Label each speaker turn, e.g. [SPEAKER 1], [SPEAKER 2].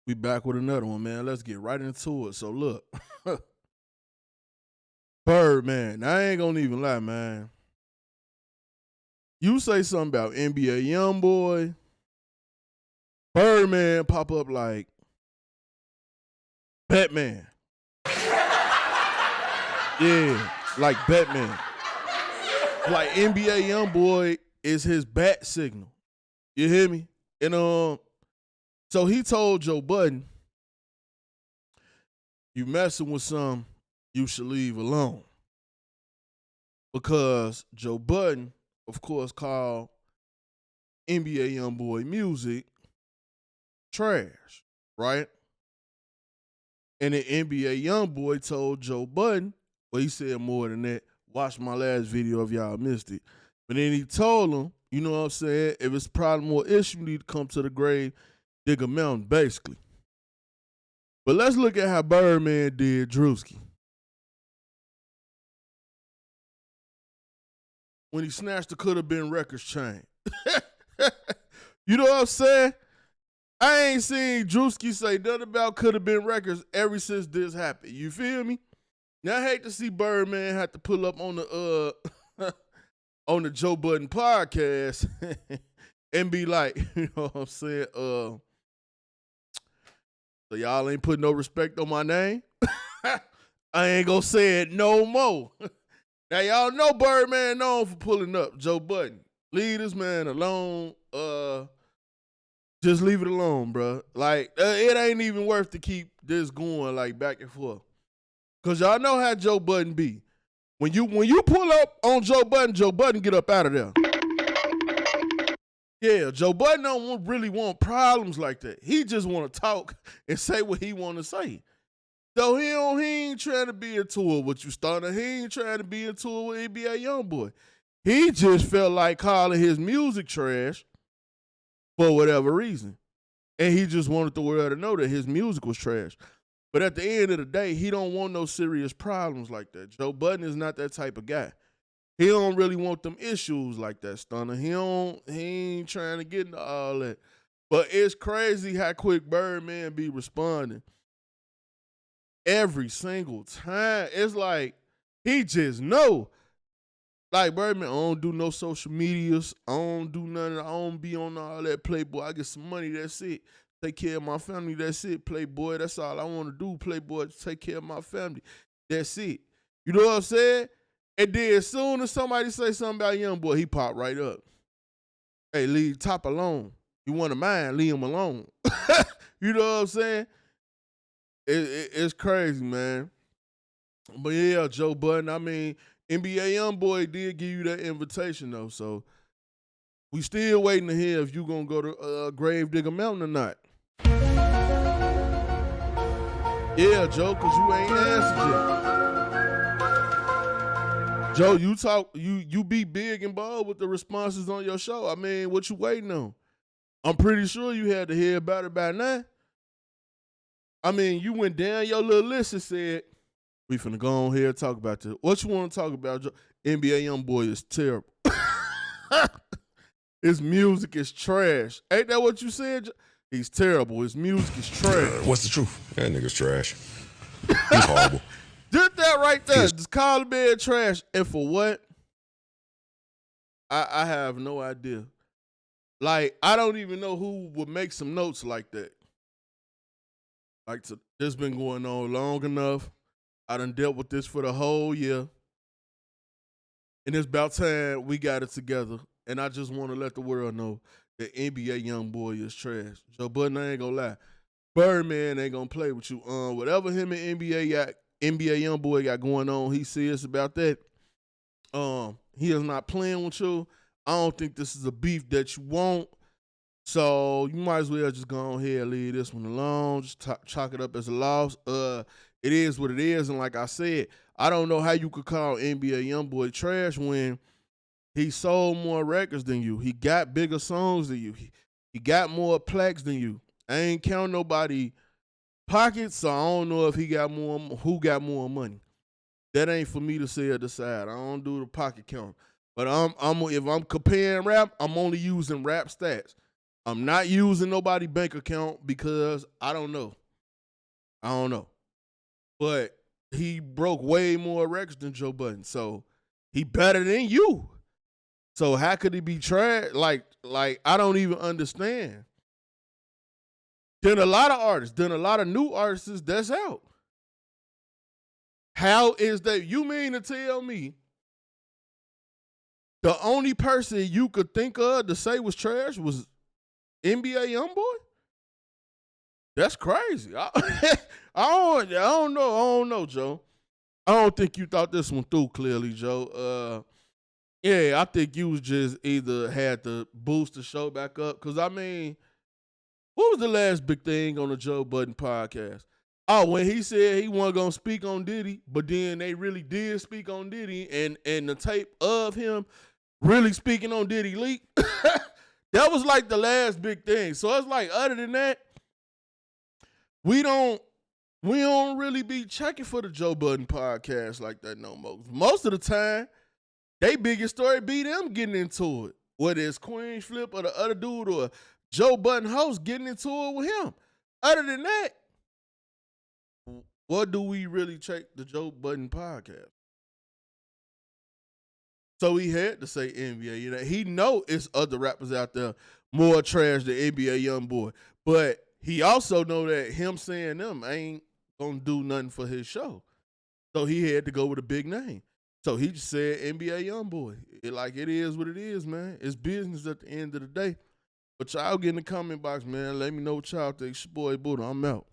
[SPEAKER 1] We back with another one, man. Let's get right into it. So look, Birdman. I ain't gonna even lie, man. You say something about NBA YoungBoy, Birdman pop up like Batman. Yeah, like Batman. Like NBA YoungBoy is his bat signal. You hear me? And so he told Joe Budden, "You messing with some, you should leave alone." Because Joe Budden, of course, called NBA YoungBoy music trash, right? And the NBA YoungBoy told Joe Budden, well, he said more than that. Watch my last video if y'all missed it. But then he told him, you know what I'm saying, if it's a problem or issue, you need to come to the grave, dig a mountain, basically. But let's look at how Birdman did Drewski. When he snatched the Could Have Been Records chain. You know what I'm saying? I ain't seen Drewski say nothing about Could Have Been Records ever since this happened. You feel me? Now I hate to see Birdman have to pull up on the on the Joe Budden podcast and be like, you know what I'm saying? So y'all ain't putting no respect on my name. I ain't gonna say it no more. Now y'all know Birdman known for pulling up Joe Budden. Leave this man alone. Just leave it alone, bro. Like it ain't even worth to keep this going like back and forth. Cause y'all know how Joe Budden be. When you pull up on Joe Budden get up out of there. Yeah, Joe Budden don't really want problems like that. He just want to talk and say what he want to say. So he ain't trying to be into it with you, Stunner. He ain't trying to be into it with NBA YoungBoy. He just felt like calling his music trash for whatever reason. And he just wanted the world to know that his music was trash. But at the end of the day, he don't want no serious problems like that. Joe Budden is not that type of guy. He don't really want them issues like that, Stunner. He ain't trying to get into all that. But it's crazy how quick Birdman be responding. Every single time. It's like he just know. Like Birdman, I don't do no social medias. I don't do nothing. I don't be on all that Playboy. I get some money, that's it. Take care of my family, that's it. Playboy, that's all I want to do. Playboy, take care of my family. That's it. You know what I'm saying? And then as soon as somebody say something about YoungBoy, he pop right up. Hey, leave Top alone. You want to mind, leave him alone. You know what I'm saying? It's crazy, man. But yeah, Joe Budden, I mean, NBA YoungBoy did give you that invitation, though. So we still waiting to hear if you going to go to Gravedigger Mountain or not. Yeah, Joe, because you ain't answered yet. Joe, you be big and bold with the responses on your show. I mean, what you waiting on? I'm pretty sure you had to hear about it by now. I mean, you went down your little list and said, we finna go on here and talk about this. What you want to talk about, Joe? NBA YoungBoy is terrible. His music is trash. Ain't that what you said? He's terrible. His music is trash.
[SPEAKER 2] What's the truth? That nigga's trash. He's horrible.
[SPEAKER 1] Did that right there. Just call the man trash. And for what? I have no idea. Like, I don't even know who would make some notes like that. Like, this been going on long enough. I done dealt with this for the whole year. And it's about time we got it together. And I just want to let the world know that NBA YoungBoy is trash. Joe Budden, I ain't gonna lie. Birdman ain't gonna play with you. Whatever him and NBA YoungBoy got going on, he serious about that. He is not playing with you. I don't think this is a beef that you want. So you might as well just go on here and leave this one alone. Just chalk it up as a loss. It is what it is. And like I said, I don't know how you could call NBA YoungBoy trash when he sold more records than you. He got bigger songs than you. He got more plaques than you. I ain't count nobody pockets, so I don't know if who got more money. That ain't for me to say or decide. I don't do the pocket count. But if I'm comparing rap, I'm only using rap stats. I'm not using nobody's bank account because I don't know. But he broke way more records than Joe Budden. So he better than you. So how could he be trash? Like I don't even understand. Then a lot of artists, then a lot of new artists that's out. How is that? You mean to tell me the only person you could think of to say was trash was NBA YoungBoy? That's crazy. I don't know, Joe. I don't think you thought this one through clearly, Joe. Yeah, I think you was just either had to boost the show back up. Cause I mean, what was the last big thing on the Joe Budden podcast? Oh, when he said he wasn't gonna speak on Diddy, but then they really did speak on Diddy, and the tape of him really speaking on Diddy leaked. That was like the last big thing. So it's like, other than that, we don't really be checking for the Joe Budden podcast like that no more. Most of the time, they biggest story be them getting into it. Whether it's Queen Flip or the other dude or Joe Budden host getting into it with him. Other than that, what do we really check the Joe Budden podcast? So he had to say NBA. You know, he know it's other rappers out there more trash than NBA YoungBoy. But he also know that him saying them ain't gonna do nothing for his show. So he had to go with a big name. So he just said NBA YoungBoy. It is what it is, man. It's business at the end of the day. But y'all get in the comment box, man. Let me know what y'all think. It's your boy Budden. I'm out.